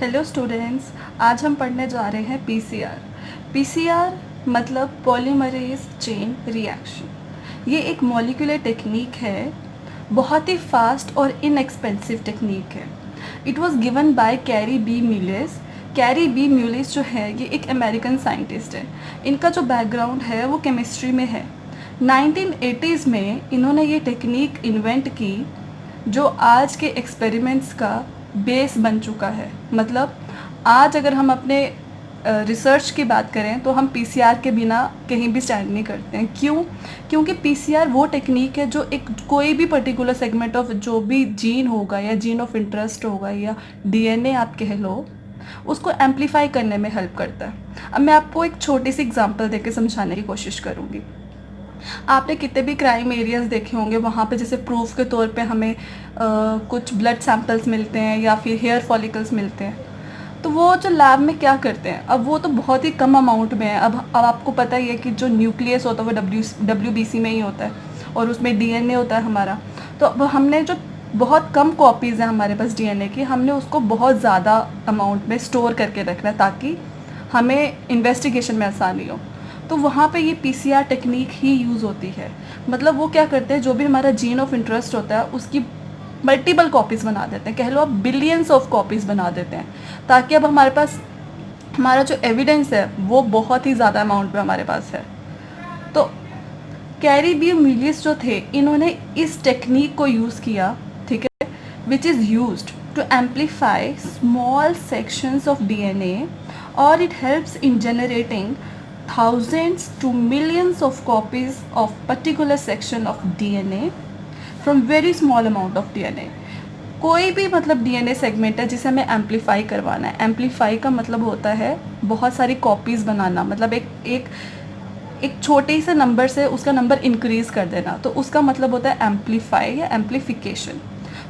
Hello students, आज हम पढ़ने जा रहे हैं पीसीआर। पीसीआर मतलब पॉलीमरेज चेन रिएक्शन। ये एक मॉलिक्यूलर टेक्निक है, बहुत ही फास्ट और इनएक्सपेंसिव टेक्निक है। It was given by Kary B Mullis. Kary B Mullis जो है ये एक अमेरिकन साइंटिस्ट है। इनका जो बैकग्राउंड है वो केमिस्ट्री में है। 1980s में इन्होंने ये टेक्निक इन्वेंट की जो आज के एक्सपेरिमेंट्स का बेस बन चुका है। मतलब आज अगर हम अपने रिसर्च की बात करें तो हम पीसीआर के बिना कहीं भी स्टैंड नहीं करते हैं। क्यों? क्योंकि पीसीआर वो टेक्निक है जो एक कोई भी पर्टिकुलर सेगमेंट ऑफ जो भी जीन होगा या जीन ऑफ इंटरेस्ट होगा या डीएनए आप कह लो, उसको एम्पलीफाई करने में हेल्प करता है। अब मैं आपको एक छोटी सी एग्जांपल देके समझाने की कोशिश करूँगी। आपने कितने भी क्राइम एरियाज़ देखे होंगे, वहाँ पे जैसे प्रूफ के तौर पे हमें कुछ ब्लड सैंपल्स मिलते हैं या फिर हेयर फॉलिकल्स मिलते हैं। तो वो जो लैब में क्या करते हैं, अब वो तो बहुत ही कम अमाउंट में है। अब आपको पता ही है कि जो न्यूक्लियस होता है वो WBC में ही होता है और उसमें डीएनए होता है हमारा। तो अब हमने जो बहुत कम कॉपीज़ हैं हमारे पास डीएनए की, हमने उसको बहुत ज़्यादा अमाउंट में स्टोर करके रखना है ताकि हमें इन्वेस्टिगेशन में आसानी हो। तो वहाँ पे ये पीसीआर टेक्निक ही यूज़ होती है। मतलब वो क्या करते हैं, जो भी हमारा जीन ऑफ इंटरेस्ट होता है उसकी मल्टीपल कॉपीज़ बना देते हैं, कह लो आप बिलियंस ऑफ कॉपीज़ बना देते हैं, ताकि अब हमारे पास हमारा जो एविडेंस है वो बहुत ही ज़्यादा अमाउंट में हमारे पास है। तो कैरी बी म्यूलिस जो थे, इन्होंने इस टेक्निक को यूज़ किया, ठीक है, which is used to amplify small sections of DNA और it helps in generating thousands to millions of copies of particular section of DNA from very small amount of DNA। कोई भी मतलब DNA segment है जिसे हमें amplify करवाना है। Amplify का मतलब होता है बहुत सारी कॉपीज़ बनाना, मतलब एक छोटे से नंबर से उसका नंबर इंक्रीज़ कर देना, तो उसका मतलब होता है एम्पलीफाई या एम्पलीफिकेशन।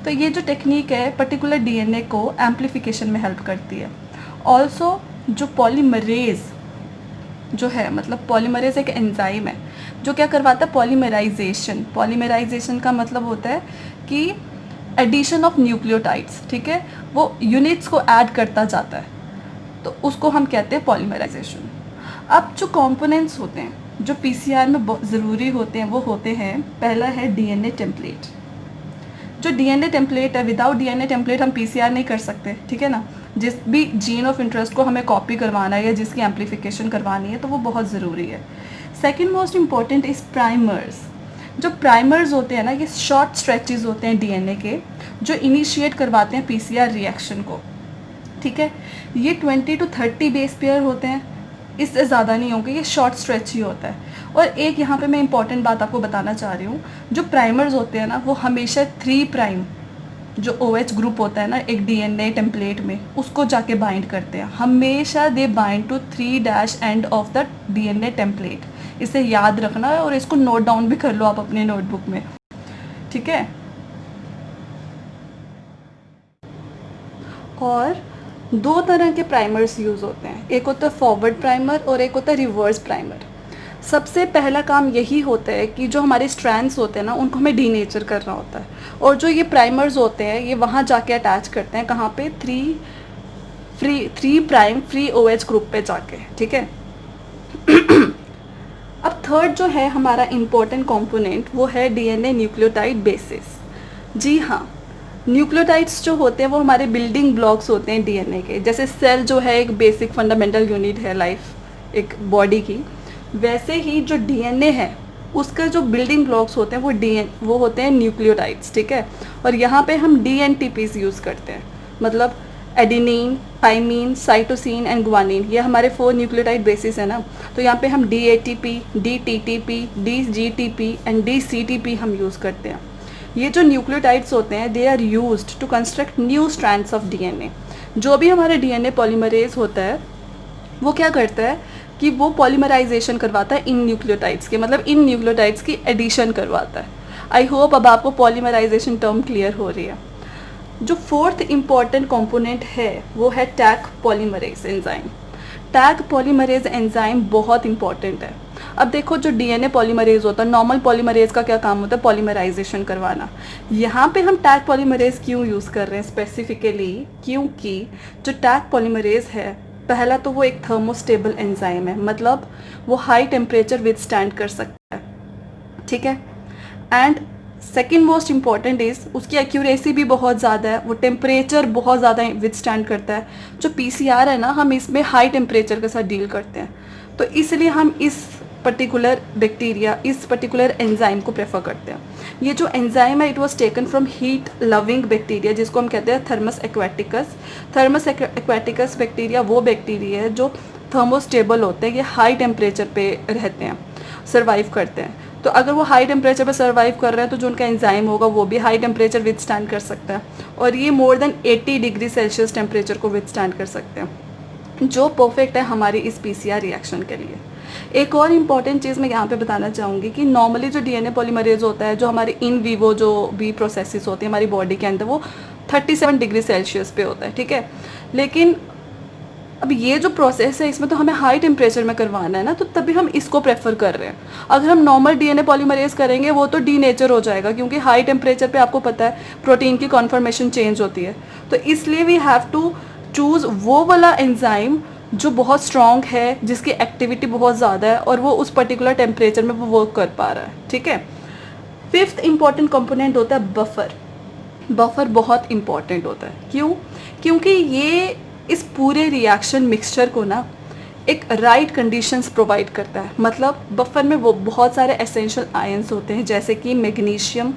तो ये जो टेक्निक है पर्टिकुलर डीएनए को एम्पलीफिकेशन में हेल्प करती है। ऑल्सो जो पॉलीमरेज जो है, मतलब पॉलीमरेज एक एंजाइम है जो क्या करवाता है, पॉलीमराइजेशन। पॉलीमराइजेशन का मतलब होता है कि एडिशन ऑफ न्यूक्लियोटाइड्स, ठीक है, वो यूनिट्स को ऐड करता जाता है, तो उसको हम कहते हैं पॉलीमराइजेशन। अब जो कंपोनेंट्स होते हैं जो पीसीआर में ज़रूरी होते हैं वो होते हैं, पहला है डीएनए टेम्पलेट। जो डीएनए टेम्पलेट है, विदाउट डीएनए टेम्पलेट हम पीसीआर नहीं कर सकते, ठीक है ना। जिस भी जीन ऑफ इंटरेस्ट को हमें कॉपी करवाना है या जिसकी एम्पलीफिकेशन करवानी है तो वो बहुत ज़रूरी है। Second most important is primers. जो प्राइमर्स होते हैं ना, ये शॉर्ट स्ट्रेचेस होते हैं डीएनए के जो इनिशिएट करवाते हैं पीसीआर रिएक्शन को, ठीक है। ये 20 to 30 बेस पेयर होते हैं, इससे ज़्यादा नहीं होंगे, ये शॉर्ट स्ट्रेच ही होता है। और एक यहाँ पे मैं इंपॉर्टेंट बात आपको बताना चाह रही हूँ, जो प्राइमर्स होते हैं ना वो हमेशा 3 प्राइम जो OH ग्रुप होता है ना एक डीएनए टेम्पलेट में, उसको जाके बाइंड करते हैं। हमेशा they bind to 3' end of the DNA template. इसे याद रखना है और इसको नोट डाउन भी कर लो आप अपने नोटबुक में, ठीक है। और 2 तरह के प्राइमर्स यूज़ होते हैं, एक होता है फॉरवर्ड प्राइमर और एक होता है रिवर्स प्राइमर। सबसे पहला काम यही होता है कि जो हमारे स्ट्रैंड्स होते हैं ना उनको हमें डीनेचर करना होता है, और जो ये प्राइमर्स होते हैं ये वहाँ जाके अटैच करते हैं, कहाँ पे, 3 प्राइम फ्री OH ग्रुप पे जाके, ठीक है। अब थर्ड जो है हमारा इम्पोर्टेंट कंपोनेंट वो है डीएनए न्यूक्लियोटाइड बेसिस। जी हाँ, न्यूक्लियोटाइड्स जो होते हैं वो हमारे बिल्डिंग ब्लॉक्स होते हैं डीएनए के। जैसे सेल जो है एक बेसिक फंडामेंटल यूनिट है लाइफ एक बॉडी की, वैसे ही जो डीएनए है उसका जो बिल्डिंग ब्लॉक्स होते हैं वो होते हैं न्यूक्लियोटाइड्स, ठीक है। और यहाँ पे हम DNTPs यूज़ करते हैं, मतलब adenine, thymine, cytosine and guanine, ये हमारे 4 न्यूक्लियोटाइड बेसिस है ना। तो यहाँ पे हम DATP, DTTP, DGTP and DCTP हम यूज़ करते हैं। ये जो न्यूक्लियोटाइड्स होते हैं they are used to construct new strands of DNA. जो भी हमारे डीएनए पॉलीमरेज होता है वो क्या करता है कि वो पॉलीमराइजेशन करवाता है इन न्यूक्लियोटाइड्स के, मतलब इन न्यूक्लियोटाइड्स की एडिशन करवाता है। आई होप अब आपको पॉलीमराइजेशन टर्म क्लियर हो रही है। जो फोर्थ इम्पॉर्टेंट कंपोनेंट है वो है tag polymerase enzyme. Tag polymerase enzyme बहुत इंपॉर्टेंट है। अब देखो जो डीएनए पॉलीमरेज होता है, नॉर्मल पॉलीमरेज का क्या काम होता है, पॉलीमराइजेशन करवाना। यहाँ पे हम टैग पॉलीमरेज क्यों यूज़ कर रहे हैं स्पेसिफिकली, क्योंकि जो टैग पॉलीमरेज है, पहला तो वो एक थर्मोस्टेबल एंजाइम है, मतलब वो हाई टेम्परेचर विदस्टैंड कर सकता है, ठीक है। And second most important is उसकी एक्यूरेसी भी बहुत ज़्यादा है, वो टेम्परेचर बहुत ज़्यादा विदस्टैंड करता है। जो पीसीआर है ना, हम इसमें हाई टेम्परेचर के साथ डील करते हैं, तो इसलिए हम इस पर्टिकुलर बैक्टीरिया, इस पर्टिकुलर एंजाइम को प्रेफर करते हैं। ये जो एंजाइम है, it was taken from heat loving bacteria, जिसको हम कहते हैं thermos aquaticus. Thermos aquaticus bacteria वो बैक्टीरिया है जो थर्मोस्टेबल होते हैं, ये हाई टेम्परेचर पे रहते हैं, सर्वाइव करते हैं। तो अगर वो हाई टेम्परेचर पे सर्वाइव कर रहे हैं तो जो उनका एंजाइम होगा वो भी हाई टेम्परेचर विदस्टैंड कर सकता है, और ये more than 80 degree Celsius temperature को विदस्टैंड कर सकते हैं, जो परफेक्ट है हमारी इस पीसीआर रिएक्शन के लिए। एक और इम्पॉर्टेंट चीज़ मैं यहाँ पे बताना चाहूँगी कि नॉर्मली जो डीएनए पॉलीमरेज होता है, जो हमारे इन वीवो जो भी प्रोसेसेस होती है हमारी बॉडी के अंदर, वो 37 डिग्री सेल्सियस पे होता है, ठीक है। लेकिन अब ये जो प्रोसेस है इसमें तो हमें हाई टेम्परेचर में करवाना है ना, तो तभी हम इसको प्रेफर कर रहे हैं। अगर हम नॉर्मल डीएनए पॉलीमरेज करेंगे वो तो डीनेचर हो जाएगा, क्योंकि हाई टेम्परेचर पे आपको पता है प्रोटीन की कॉन्फर्मेशन चेंज होती है। तो इसलिए वी हैव टू चूज़ वो वाला एंजाइम जो बहुत स्ट्रॉन्ग है, जिसकी एक्टिविटी बहुत ज़्यादा है और वो उस पर्टिकुलर टेम्परेचर में वो वर्क कर पा रहा है, ठीक है। फिफ्थ इंपॉर्टेंट कंपोनेंट होता है बफर। बफर बहुत इंपॉर्टेंट होता है, क्यों? क्योंकि ये इस पूरे रिएक्शन मिक्सचर को ना एक राइट कंडीशंस प्रोवाइड करता है। मतलब बफर में वो बहुत सारे एसेंशियल आयंस होते हैं, जैसे कि मैग्नीशियम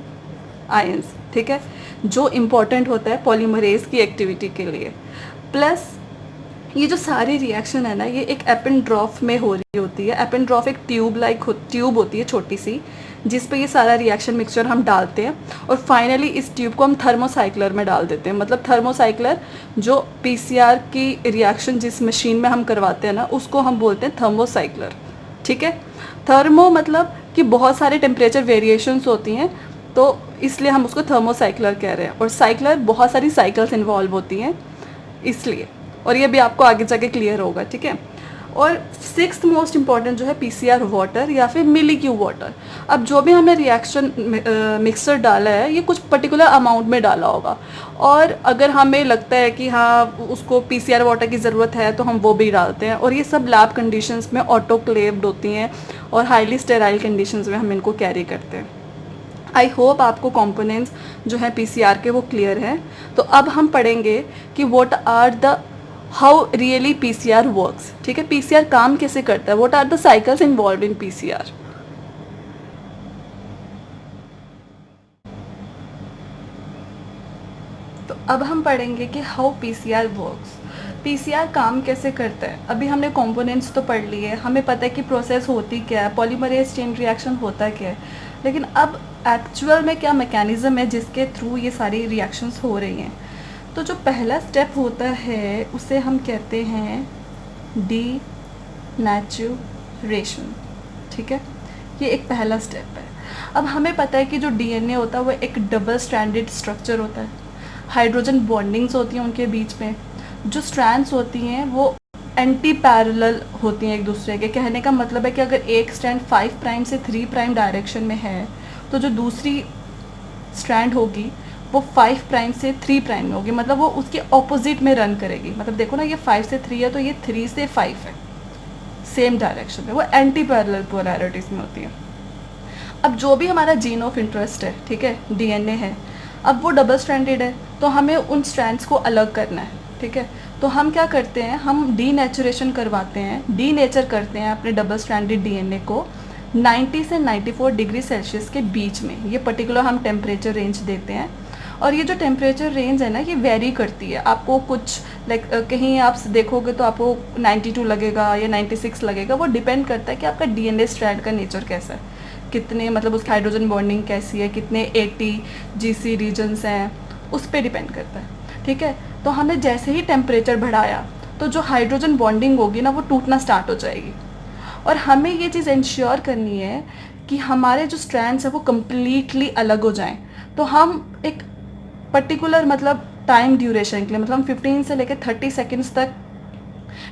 आयंस, ठीक है, जो इम्पॉर्टेंट होता है पॉलीमरेज की एक्टिविटी के लिए। प्लस ये जो सारी रिएक्शन है ना, ये एक एपेंड्रॉफ में हो रही होती है। एपेंड्रॉफ एक ट्यूब होती है छोटी सी, जिस पे ये सारा रिएक्शन मिक्सचर हम डालते हैं, और फाइनली इस ट्यूब को हम थर्मोसाइक्लर में डाल देते हैं। मतलब थर्मोसाइक्लर जो पीसीआर की रिएक्शन जिस मशीन में हम करवाते हैं ना, उसको हम बोलते हैं थर्मोसाइक्लर, ठीक है। थर्मो मतलब कि बहुत सारे टेम्परेचर वेरिएशंस होती हैं, तो इसलिए हम उसको थर्मोसाइक्लर कह रहे हैं। और साइक्लर बहुत सारी साइकिल्स इन्वॉल्व होती हैं इसलिए, और ये भी आपको आगे जाके क्लियर होगा, ठीक है। और सिक्स्थ मोस्ट इम्पॉर्टेंट जो है पीसीआर वाटर या फिर मिलीक्यू वाटर। अब जो भी हमने रिएक्शन मिक्सर डाला है, ये कुछ पर्टिकुलर अमाउंट में डाला होगा, और अगर हमें लगता है कि हाँ उसको पीसीआर वाटर की ज़रूरत है तो हम वो भी डालते हैं। और ये सब लैब कंडीशंस में ऑटोक्लेव्ड होती हैं और हाईली स्टेराइल कंडीशंस में हम इनको कैरी करते हैं। आई होप आपको कंपोनेंट्स जो है पीसीआर के वो क्लियर हैं। तो अब हम पढ़ेंगे कि what are the how really PCR works, ठीक है। पीसीआर काम कैसे करता है, what are the cycles involve in PCR. तो अब हम पढ़ेंगे कि हाउ पीसीआर वर्क्स, पीसीआर काम कैसे करता है। अभी हमने कंपोनेंट्स तो पढ़ लिए, हमें पता है कि प्रोसेस होती क्या है, पॉलीमरेज चेन रिएक्शन होता क्या है, लेकिन अब एक्चुअल में क्या मैकेनिज्म है जिसके थ्रू ये सारी रिएक्शंस हो रही हैं। तो जो पहला स्टेप होता है उसे हम कहते हैं डीनेचुरेशन, ठीक है। ये एक पहला स्टेप है। अब हमें पता है कि जो डीएनए होता है वो एक डबल स्ट्रैंडेड स्ट्रक्चर होता है, हाइड्रोजन बॉन्डिंग्स होती हैं उनके बीच में। जो स्ट्रैंड्स होती हैं वो एंटी पैरेलल होती हैं एक दूसरे के। कहने का मतलब है कि अगर एक स्ट्रैंड 5 प्राइम से 3 प्राइम डायरेक्शन में है, तो जो दूसरी स्ट्रैंड होगी वो 5 प्राइम से 3 प्राइम में होगी, मतलब वो उसके ऑपोजिट में रन करेगी। मतलब देखो ना, ये 5 से 3 है तो ये 3 से 5 है, सेम डायरेक्शन में, वो एंटी पैरेलल पोलैरिटीज़ में होती है। अब जो भी हमारा जीन ऑफ इंटरेस्ट है, ठीक है, डीएनए है, अब वो डबल स्ट्रैंडेड है, तो हमें उन स्ट्रैंड्स को अलग करना है, ठीक है। तो हम क्या करते हैं, हम डीनेचुरेशन करवाते हैं, डीनेचर करते हैं अपने डबल स्ट्रैंडेड डीएनए को 90 से 94 डिग्री सेल्सियस के बीच में। ये पर्टिकुलर हम टेम्परेचर रेंज देते हैं, और ये जो टेम्परेचर रेंज है ना, ये वेरी करती है। आपको कुछ लाइक कहीं आप देखोगे तो आपको 92 लगेगा या 96 लगेगा, वो डिपेंड करता है कि आपका डीएनए स्ट्रैंड का नेचर कैसा है, कितने मतलब उसकी हाइड्रोजन बॉन्डिंग कैसी है, कितने 80 जीसी रीजन्स हैं, उस पर डिपेंड करता है, ठीक है। तो हमने जैसे ही टेम्परेचर बढ़ाया तो जो हाइड्रोजन बॉन्डिंग होगी ना, वो टूटना स्टार्ट हो जाएगी। और हमें ये चीज़ इंश्योर करनी है कि हमारे जो स्ट्रैंड्स हैं वो कम्प्लीटली अलग हो जाएं। तो हम एक पर्टिकुलर मतलब टाइम ड्यूरेशन के लिए, मतलब हम 15 से लेकर 30 सेकेंड्स तक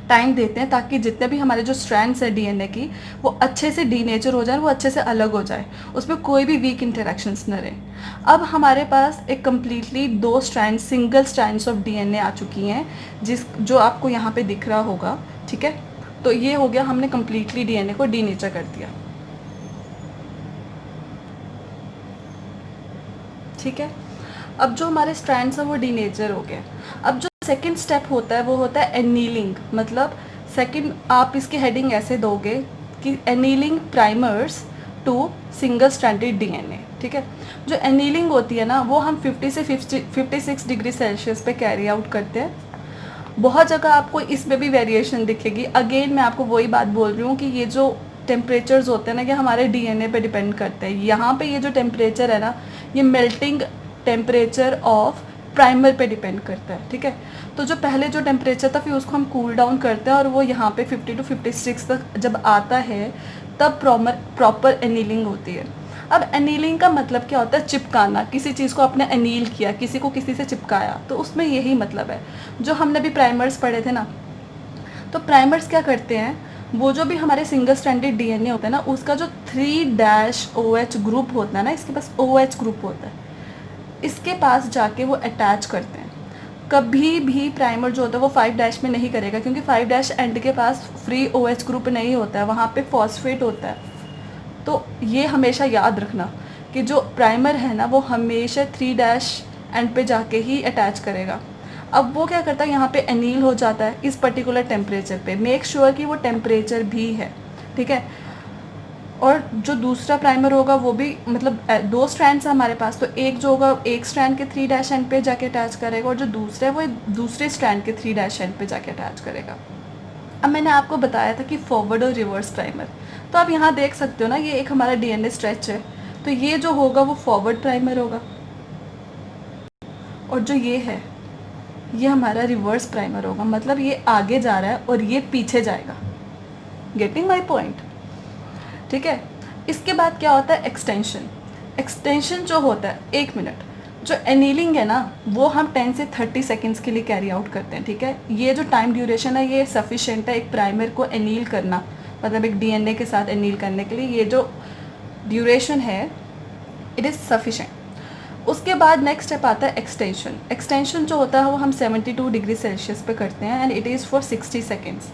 टाइम देते हैं ताकि जितने भी हमारे जो स्ट्रैंड्स है डीएनए की वो अच्छे से डीनेचर हो जाए, वो अच्छे से अलग हो जाए, उसमें कोई भी वीक इंटरेक्शंस न रहे। अब हमारे पास एक completely 2 strand single strands of DNA आ चुकी हैं, जो आपको यहाँ पे दिख रहा होगा, ठीक है। तो ये हो गया, हमने कम्प्लीटली डीएनए को डीनेचर कर दिया, ठीक है। अब जो हमारे स्ट्रैंड्स हैं वो डीनेचर हो गए। अब जो सेकंड स्टेप होता है वो होता है एनीलिंग, मतलब सेकंड आप इसकी हेडिंग ऐसे दोगे कि annealing primers to single stranded DNA, ठीक है। जो एनीलिंग होती है ना वो हम 50 से 56 डिग्री सेल्सियस पे कैरी आउट करते हैं। बहुत जगह आपको इसमें भी वेरिएशन दिखेगी। अगेन मैं आपको वही बात बोल रही हूँ कि ये जो टेम्परेचर्स होते हैं ना, ये हमारे डीएनए पे डिपेंड करते हैं। यहाँ पे ये जो टेम्परेचर है ना, ये मेल्टिंग टेम्परेचर ऑफ प्राइमर पे डिपेंड करता है, ठीक है। तो जो पहले जो टेम्परेचर था फिर उसको हम कूल डाउन करते हैं और वो यहाँ पे 50 to 56 तक जब आता है तब प्रॉपर एनीलिंग होती है। अब एनीलिंग का मतलब क्या होता है? चिपकाना। किसी चीज़ को आपने एनील किया, किसी को किसी से चिपकाया, तो उसमें यही मतलब है। जो हमने भी प्राइमर्स पढ़े थे ना, तो प्राइमर्स क्या करते हैं, वो जो भी हमारे सिंगल स्ट्रैंडेड डीएनए होता है ना, उसका जो 3' ग्रुप होता है ना, इसके पास OH ग्रुप होता है, इसके पास जाके वो अटैच करते हैं। कभी भी प्राइमर जो होता है वो 5' में नहीं करेगा, क्योंकि 5' एंड के पास फ्री OH ग्रुप नहीं होता है, वहाँ पे फॉस्फेट होता है। तो ये हमेशा याद रखना कि जो प्राइमर है ना वो हमेशा 3' एंड पे जाके ही अटैच करेगा। अब वो क्या करता है, यहाँ पे एनील हो जाता है इस पर्टिकुलर टेम्परेचर पे। मेक श्योर कि वो टेम्परेचर भी है, ठीक है। और जो दूसरा प्राइमर होगा वो भी, मतलब 2 स्ट्रैंड्स है हमारे पास, तो एक जो होगा एक स्ट्रैंड के 3' एंड पे जाके अटैच करेगा, और जो दूसरा है वो दूसरे स्ट्रैंड के 3' एंड पे जाके अटैच करेगा। अब मैंने आपको बताया था कि फॉरवर्ड और रिवर्स प्राइमर, तो आप यहाँ देख सकते हो ना, ये एक हमारा डीएनए स्ट्रेच है, तो ये जो होगा वो फॉरवर्ड प्राइमर होगा, और जो ये है ये हमारा रिवर्स प्राइमर होगा, मतलब ये आगे जा रहा है और ये पीछे जाएगा। गेटिंग माई पॉइंट, ठीक है। इसके बाद क्या होता है, एक्सटेंशन। एक्सटेंशन जो होता है, 1 मिनट, जो एनीलिंग है ना वो हम 10 से 30 सेकेंड्स के लिए कैरी आउट करते हैं, ठीक है। ये जो टाइम ड्यूरेशन है ये सफिशेंट है एक प्राइमर को एनील करना, मतलब एक डीएनए के साथ एनील करने के लिए ये जो ड्यूरेशन है इट इज़ सफिशेंट। उसके बाद नेक्स्ट स्टेप आता है एक्सटेंशन। एक्सटेंशन जो होता है वो हम 72 डिग्री सेल्सियस पे करते हैं and it is for 60 seconds.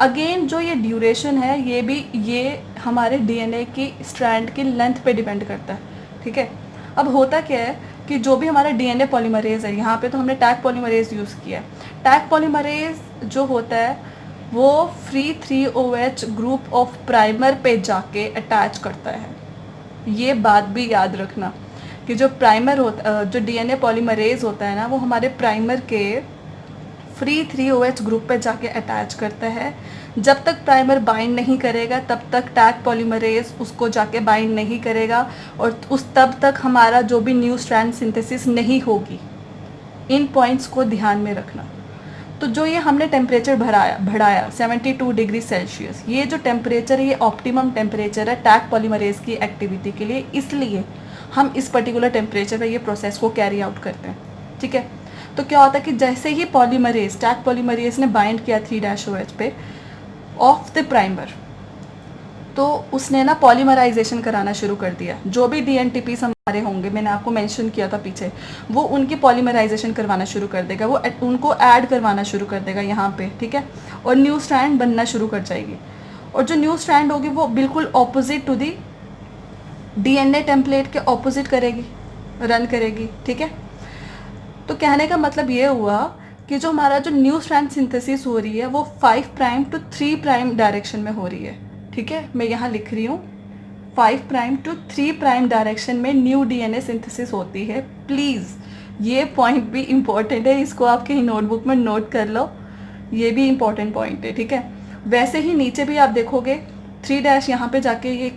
Again जो ये ड्यूरेशन है ये हमारे डीएनए की स्ट्रैंड की लेंथ पे डिपेंड करता है, ठीक है। अब होता क्या है कि जो भी हमारा डीएनए पॉलीमरेज है, यहाँ पे तो हमने टैग पॉलीमरेज यूज़ किया है। टैग पॉलीमरेज जो होता है वो free 3OH group of primer पे जाके अटैच करता है। ये बात भी याद रखना कि जो प्राइमर होता, जो डीएनए पॉलीमरेज होता है ना, वो हमारे प्राइमर के फ्री 3OH ग्रुप पे जाके अटैच करता है। जब तक प्राइमर बाइंड नहीं करेगा तब तक टैग पॉलीमरेज उसको जाके बाइंड नहीं करेगा, और तब तक हमारा जो भी न्यू स्ट्रैंड सिंथेसिस नहीं होगी। इन पॉइंट्स को ध्यान में रखना। तो जो ये हमने टेम्परेचर बढ़ाया 72 डिग्री सेल्सियस, ये जो टेम्परेचर है ये ऑप्टिमम टेम्परेचर है टैग पॉलीमरेज की एक्टिविटी के लिए, इसलिए हम इस पर्टिकुलर टेम्परेचर पे ये प्रोसेस को कैरी आउट करते हैं, ठीक है। तो क्या होता है कि जैसे ही पॉलीमरेज टैग पॉलीमरेज ने बाइंड किया 3' पे ऑफ द प्राइमर, तो उसने ना पॉलीमराइजेशन कराना शुरू कर दिया। जो भी DNTPs हमारे होंगे, मैंने आपको मेंशन किया था पीछे, वो उनकी पॉलीमराइजेशन करवाना शुरू कर देगा, वो उनको ऐड करवाना शुरू कर देगा यहाँ पे, ठीक है। और न्यू स्ट्रैंड बनना शुरू कर जाएगी, और जो न्यू स्ट्रैंड होगी वो बिल्कुल opposite to the DNA template के ऑपोजिट करेगी, रन करेगी, ठीक है। तो कहने का मतलब ये हुआ कि जो हमारा जो न्यू स्ट्रैंड सिंथेसिस हो रही है वो 5' to 3' डायरेक्शन में हो रही है, ठीक है। मैं यहाँ लिख रही हूँ 5' to 3' डायरेक्शन में न्यू डीएनए सिंथेसिस होती है। प्लीज़ ये पॉइंट भी इम्पॉर्टेंट है, इसको आप कहीं नोटबुक में नोट कर लो, ये भी इम्पॉर्टेंट पॉइंट है, ठीक है। वैसे ही नीचे भी आप देखोगे 3' यहाँ पे जाके ये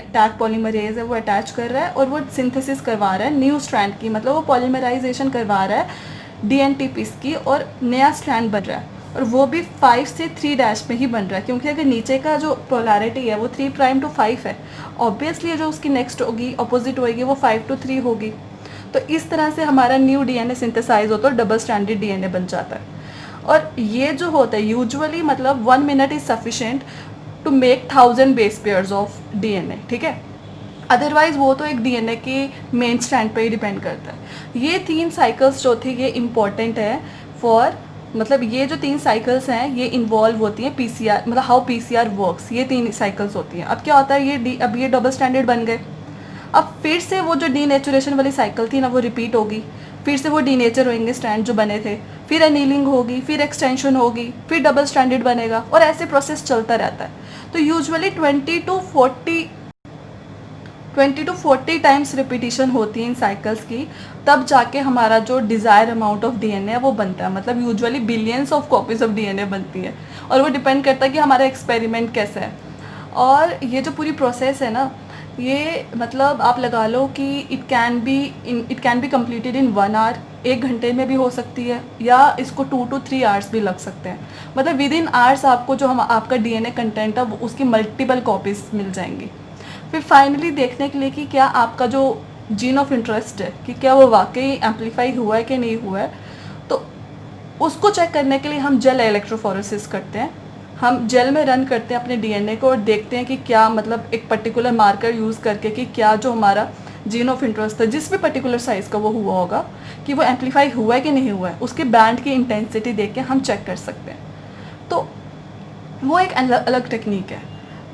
टैग पॉलीमरेज है वो अटैच कर रहा है और वो सिंथेसिस करवा रहा है न्यू स्ट्रैंड की, मतलब वो पॉलीमराइजेशन करवा रहा है DNTPs की, और नया स्ट्रैंड बन रहा है, और वो भी 5 से 3' में ही बन रहा है, क्योंकि अगर नीचे का जो पोलैरिटी है वो 3' to 5 है, ऑब्वियसली जो उसकी नेक्स्ट होगी अपोजिट होगी वो 5 to 3 होगी। तो इस तरह से हमारा न्यू डीएनए सिंथेसाइज होता है और डबल स्ट्रैंडेड डीएनए बन जाता है। और ये जो होता है यूजुअली मतलब 1 minute is sufficient to make 1000 base pairs of DNA, ठीक है। अदरवाइज वो तो एक डीएनए के मेन स्ट्रैंड पे ही डिपेंड करता है। ये 3 साइकिल्स जो थी ये इम्पॉर्टेंट है फॉर, मतलब ये जो 3 साइकिल्स हैं ये इन्वॉल्व होती हैं पीसीआर, मतलब हाउ पीसीआर वर्क्स, ये 3 साइकिल्स होती हैं। अब क्या होता है अब ये डबल स्टैंडर्ड बन गए, अब फिर से वो जो डीनेचुरेशन वाली साइकिल थी ना वो रिपीट होगी, फिर से वो डीनेचर होंगे स्ट्रैंड जो बने थे, फिर एनीलिंग होगी, फिर एक्सटेंशन होगी, फिर डबल स्टैंडर्ड बनेगा, और ऐसे प्रोसेस चलता रहता है। तो यूजुअली 20 to 40 टाइम्स रिपीटिशन होती है इन साइकिल्स की, तब जाके हमारा जो डिज़ायर अमाउंट ऑफ डीएनए है वो बनता है। मतलब usually billions of copies of DNA बनती है, और वो डिपेंड करता है कि हमारा एक्सपेरिमेंट कैसा है। और ये जो पूरी प्रोसेस है ना, ये मतलब आप लगा लो कि it can be completed in 1 hour, 1 घंटे में भी हो सकती है, या इसको 2 to 3 आवर्स भी लग सकते हैं। मतलब विद इन आवर्स आपको जो आपका डीएनए कंटेंट है उसकी मल्टीपल कॉपीज मिल जाएंगी। फिर फाइनली देखने के लिए कि क्या आपका जो जीन ऑफ इंटरेस्ट है कि क्या वो वाकई एम्पलीफाई हुआ है कि नहीं हुआ है, तो उसको चेक करने के लिए हम जेल इलेक्ट्रोफोरेसिस करते हैं। हम जेल में रन करते हैं अपने डीएनए को और देखते हैं कि क्या मतलब एक पर्टिकुलर मार्कर यूज़ करके कि क्या जो हमारा जीन ऑफ इंटरेस्ट है जिस भी पर्टिकुलर साइज़ का वो हुआ होगा कि वो एम्पलीफाई हुआ है कि नहीं हुआ है, उसके बैंड की इंटेंसिटी देख के हम चेक कर सकते हैं। तो वो एक अलग टेक्निक है।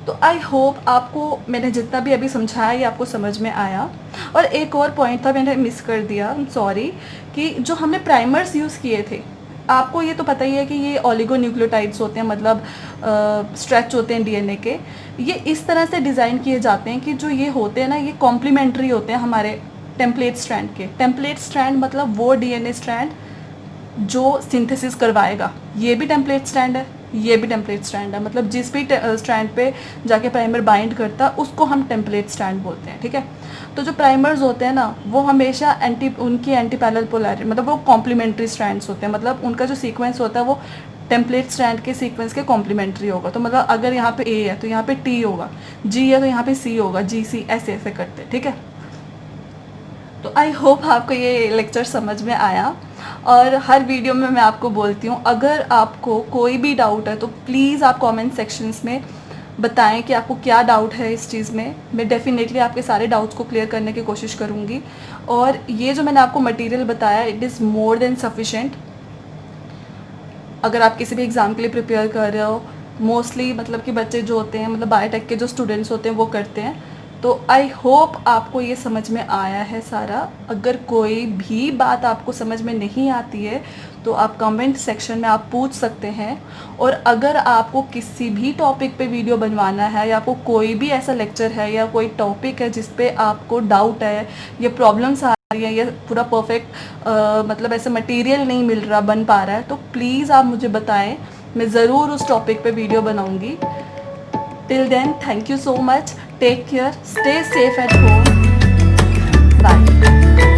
तो आई होप आपको मैंने जितना भी अभी समझाया ये आपको समझ में आया। और एक और पॉइंट था मैंने मिस कर दिया, सॉरी, कि जो हमने प्राइमर्स यूज़ किए थे, आपको ये तो पता ही है कि ये ओलिगोन्यूक्लियोटाइड्स होते हैं, मतलब स्ट्रेच होते हैं डीएनए के। ये इस तरह से डिज़ाइन किए जाते हैं कि जो ये होते हैं ना ये कॉम्प्लीमेंट्री होते हैं हमारे टेम्पलेट स्ट्रैंड के। टेम्पलेट स्ट्रैंड मतलब वो डीएनए स्ट्रैंड जो सिंथेसिस करवाएगा, ये भी टेम्पलेट स्ट्रैंड है, ये भी टेम्पलेट स्ट्रैंड है, मतलब जिस भी स्ट्रैंड पे जाके प्राइमर बाइंड करता है उसको हम टेम्पलेट स्ट्रैंड बोलते हैं, ठीक है। तो जो प्राइमर्स होते हैं ना वो हमेशा उनकी एंटी पैरेलल पोलैरिटी, मतलब वो कॉम्प्लीमेंट्री स्ट्रैंड्स होते हैं, मतलब उनका जो सीक्वेंस होता है वो टेम्पलेट स्ट्रैंड के सीक्वेंस के कॉम्प्लीमेंट्री होगा। तो मतलब अगर यहाँ पे ए है तो यहाँ पे टी होगा, जी है तो यहाँ पे सी होगा, जी सी, ऐसे ऐसे करते, ठीक है। तो आई होप आपको ये लेक्चर समझ में आया। और हर वीडियो में मैं आपको बोलती हूँ अगर आपको कोई भी डाउट है तो प्लीज़ आप कमेंट सेक्शंस में बताएं कि आपको क्या डाउट है इस चीज़ में। मैं डेफिनेटली आपके सारे डाउट्स को क्लियर करने की कोशिश करूँगी। और ये जो मैंने आपको मटेरियल बताया it is more than sufficient. अगर आप किसी भी एग्ज़ाम के लिए प्रिपेयर कर रहे हो, मोस्टली मतलब कि बच्चे जो होते हैं, मतलब बायोटेक के जो स्टूडेंट्स होते हैं वो करते हैं। तो आई होप आपको ये समझ में आया है सारा। अगर कोई भी बात आपको समझ में नहीं आती है तो आप कमेंट सेक्शन में आप पूछ सकते हैं। और अगर आपको किसी भी टॉपिक पे वीडियो बनवाना है या आपको कोई भी ऐसा लेक्चर है या कोई टॉपिक है जिस पे आपको डाउट है या प्रॉब्लम्स आ रही है या पूरा परफेक्ट मतलब ऐसे मटेरियल नहीं मिल रहा, बन पा रहा है, तो प्लीज़ आप मुझे बताएं, मैं ज़रूर उस टॉपिक पे वीडियो बनाऊँगी। Till then, thank you so much. Take care. Stay safe at home. Bye.